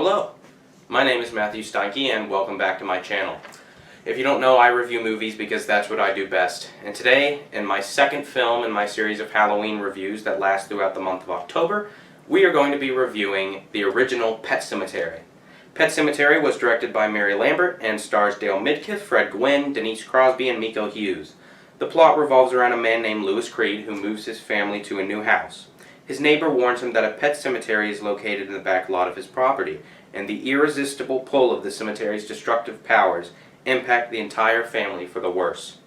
Hello, my name is Matthew Steinke and welcome back to my channel. If you don't know, I review movies because that's what I do best. And today, in my second film in my series of Halloween reviews that last throughout the month of October, we are going to be reviewing the original Pet Sematary. Pet Sematary was directed by Mary Lambert and stars Dale Midkiff, Fred Gwynne, Denise Crosby, and Miko Hughes. The plot revolves around a man named Lewis Creed who moves his family to a new house. His neighbor warns him that a pet cemetery is located in the back lot of his property, and the irresistible pull of the cemetery's destructive powers impact the entire family for the worse.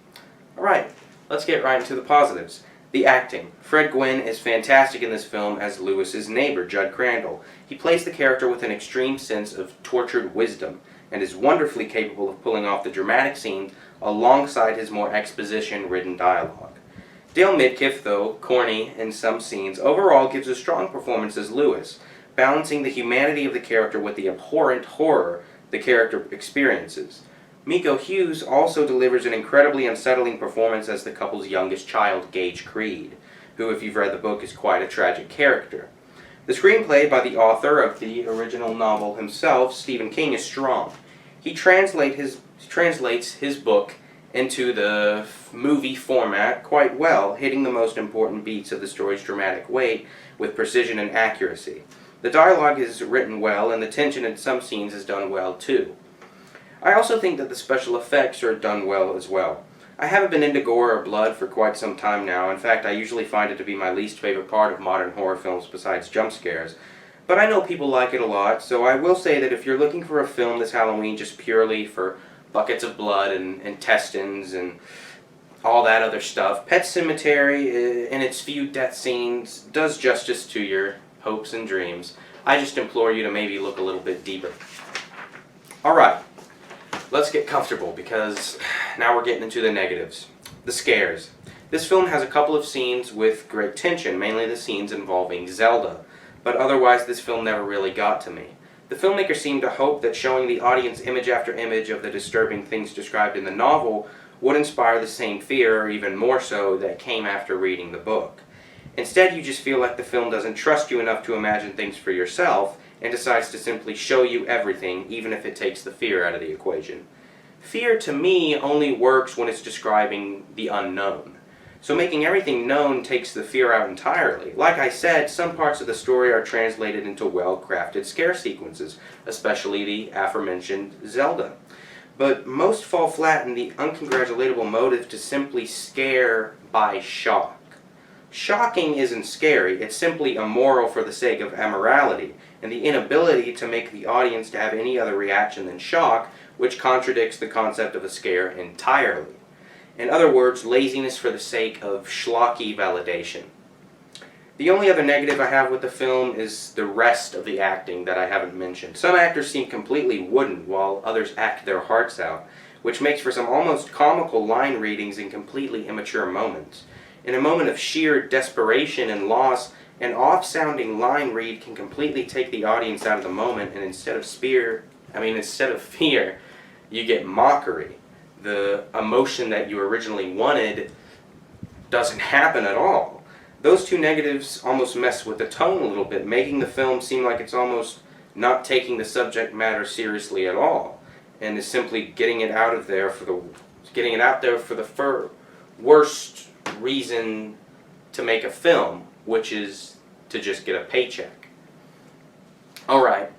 Alright, let's get right into the positives. The acting. Fred Gwynne is fantastic in this film as Lewis's neighbor, Judd Crandall. He plays the character with an extreme sense of tortured wisdom, and is wonderfully capable of pulling off the dramatic scenes alongside his more exposition-ridden dialogue. Dale Midkiff, though corny in some scenes, overall gives a strong performance as Lewis, balancing the humanity of the character with the abhorrent horror the character experiences. Miko Hughes also delivers an incredibly unsettling performance as the couple's youngest child, Gage Creed, who, if you've read the book, is quite a tragic character. The screenplay by the author of the original novel himself, Stephen King, is strong. He translates his book into the movie format quite well, hitting the most important beats of the story's dramatic weight with precision and accuracy. The dialogue is written well, and the tension in some scenes is done well too. I also think that the special effects are done well as well. I haven't been into gore or blood for quite some time now. In fact, I usually find it to be my least favorite part of modern horror films besides jump scares. But I know people like it a lot, so I will say that if you're looking for a film this Halloween just purely for buckets of blood and intestines and all that other stuff, Pet Sematary, in its few death scenes, does justice to your hopes and dreams. I just implore you to maybe look a little bit deeper. Alright, let's get comfortable because now we're getting into the negatives. The scares. This film has a couple of scenes with great tension, mainly the scenes involving Zelda, but otherwise this film never really got to me. The filmmaker seemed to hope that showing the audience image after image of the disturbing things described in the novel would inspire the same fear, or even more so, that came after reading the book. Instead, you just feel like the film doesn't trust you enough to imagine things for yourself, and decides to simply show you everything, even if it takes the fear out of the equation. Fear, to me, only works when it's describing the unknown. So making everything known takes the fear out entirely. Like I said, some parts of the story are translated into well-crafted scare sequences, especially the aforementioned Zelda. But most fall flat in the uncongratulatable motive to simply scare by shock. Shocking isn't scary, it's simply immoral for the sake of amorality, and the inability to make the audience to have any other reaction than shock, which contradicts the concept of a scare entirely. In other words, laziness for the sake of schlocky validation. The only other negative I have with the film is the rest of the acting that I haven't mentioned. Some actors seem completely wooden, while others act their hearts out, which makes for some almost comical line readings in completely immature moments. In a moment of sheer desperation and loss, an off-sounding line read can completely take the audience out of the moment, and instead of fear, you get mockery. The emotion that you originally wanted doesn't happen at all. Those two negatives almost mess with the tone a little bit, making the film seem like it's almost not taking the subject matter seriously at all, and is simply getting it out there for the worst reason to make a film, which is to just get a paycheck. Alright.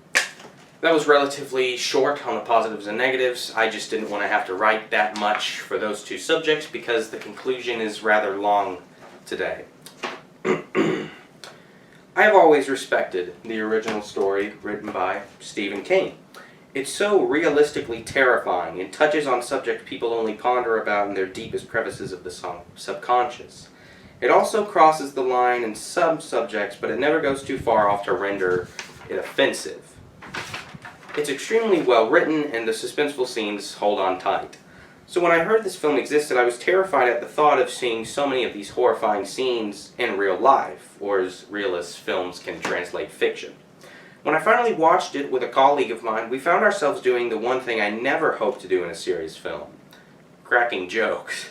That was relatively short on the positives and negatives. I just didn't want to have to write that much for those two subjects because the conclusion is rather long today. I have always respected the original story written by Stephen King. It's so realistically terrifying and touches on subjects people only ponder about in their deepest crevices of the subconscious. It also crosses the line in some subjects, but it never goes too far off to render it offensive. It's extremely well written, and the suspenseful scenes hold on tight. So when I heard this film existed, I was terrified at the thought of seeing so many of these horrifying scenes in real life, or as real as films can translate fiction. When I finally watched it with a colleague of mine, we found ourselves doing the one thing I never hoped to do in a serious film: cracking jokes.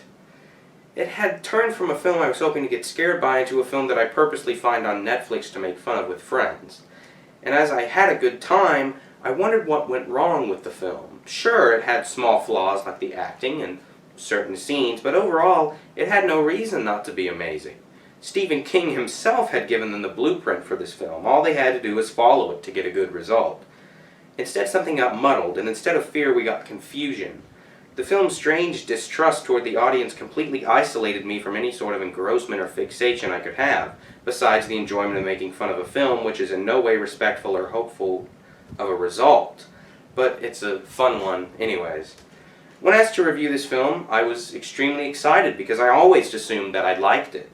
It had turned from a film I was hoping to get scared by into a film that I purposely find on Netflix to make fun of with friends. And as I had a good time, I wondered what went wrong with the film. Sure, it had small flaws like the acting and certain scenes, but overall, it had no reason not to be amazing. Stephen King himself had given them the blueprint for this film. All they had to do was follow it to get a good result. Instead, something got muddled, and instead of fear, we got confusion. The film's strange distrust toward the audience completely isolated me from any sort of engrossment or fixation I could have, besides the enjoyment of making fun of a film which is in no way respectful or hopeful of a result. But it's a fun one anyways. When asked to review this film, I was extremely excited because I always assumed that I liked it.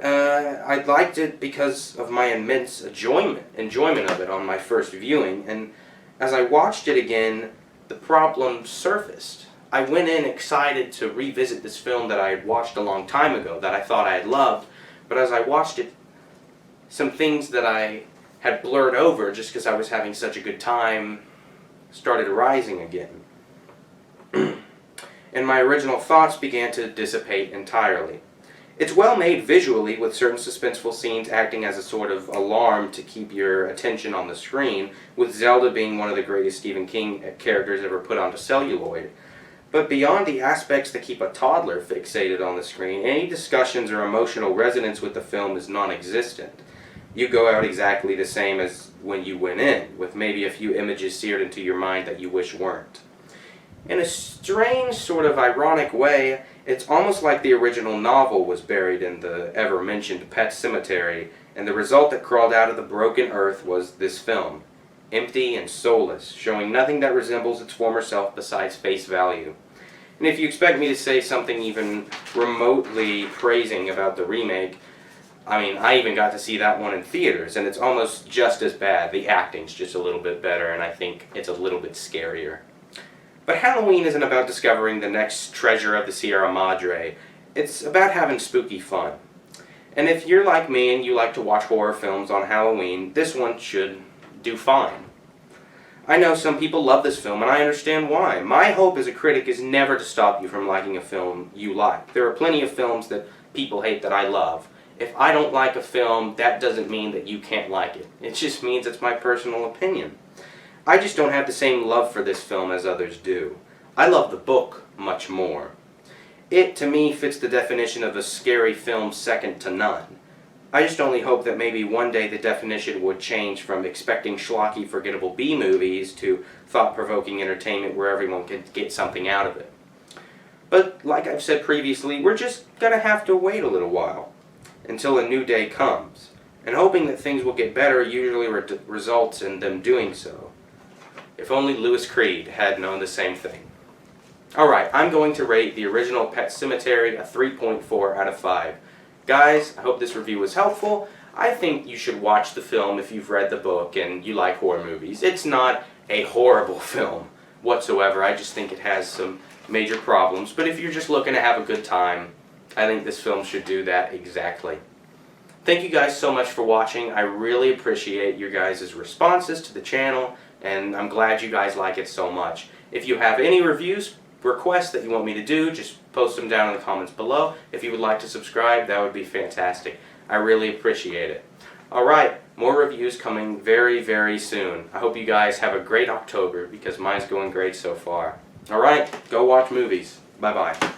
I liked it because of my immense enjoyment of it on my first viewing, and as I watched it again, the problem surfaced. I went in excited to revisit this film that I had watched a long time ago, that I thought I had loved, but as I watched it, some things that I had blurred over just because I was having such a good time started arising again. And my original thoughts began to dissipate entirely. It's well made visually, with certain suspenseful scenes acting as a sort of alarm to keep your attention on the screen, with Zelda being one of the greatest Stephen King characters ever put onto celluloid. But beyond the aspects that keep a toddler fixated on the screen, any discussions or emotional resonance with the film is non-existent. You go out exactly the same as when you went in, with maybe a few images seared into your mind that you wish weren't. In a strange, sort of ironic way, it's almost like the original novel was buried in the ever-mentioned Pet Sematary, and the result that crawled out of the broken earth was this film. Empty and soulless, showing nothing that resembles its former self besides face value. And if you expect me to say something even remotely praising about the remake, I mean, I even got to see that one in theaters, and it's almost just as bad. The acting's just a little bit better, and I think it's a little bit scarier. But Halloween isn't about discovering the next treasure of the Sierra Madre. It's about having spooky fun. And if you're like me and you like to watch horror films on Halloween, this one should do fine. I know some people love this film, and I understand why. My hope as a critic is never to stop you from liking a film you like. There are plenty of films that people hate that I love. If I don't like a film, that doesn't mean that you can't like it. It just means it's my personal opinion. I just don't have the same love for this film as others do. I love the book much more. It, to me, fits the definition of a scary film second to none. I just only hope that maybe one day the definition would change from expecting schlocky, forgettable B-movies to thought-provoking entertainment where everyone can get something out of it. But, like I've said previously, we're just gonna have to wait a little while until a new day comes. And hoping that things will get better usually results in them doing so. If only Louis Creed had known the same thing. Alright, I'm going to rate the original Pet Sematary a 3.4 out of 5. Guys, I hope this review was helpful. I think you should watch the film if you've read the book and you like horror movies. It's not a horrible film whatsoever. I just think it has some major problems. But if you're just looking to have a good time, I think this film should do that exactly. Thank you guys so much for watching. I really appreciate your guys' responses to the channel, and I'm glad you guys like it so much. If you have any reviews, requests that you want me to do, just post them down in the comments below. If you would like to subscribe, that would be fantastic. I really appreciate it. Alright, more reviews coming very, very soon. I hope you guys have a great October, because mine's going great so far. Alright, go watch movies. Bye-bye.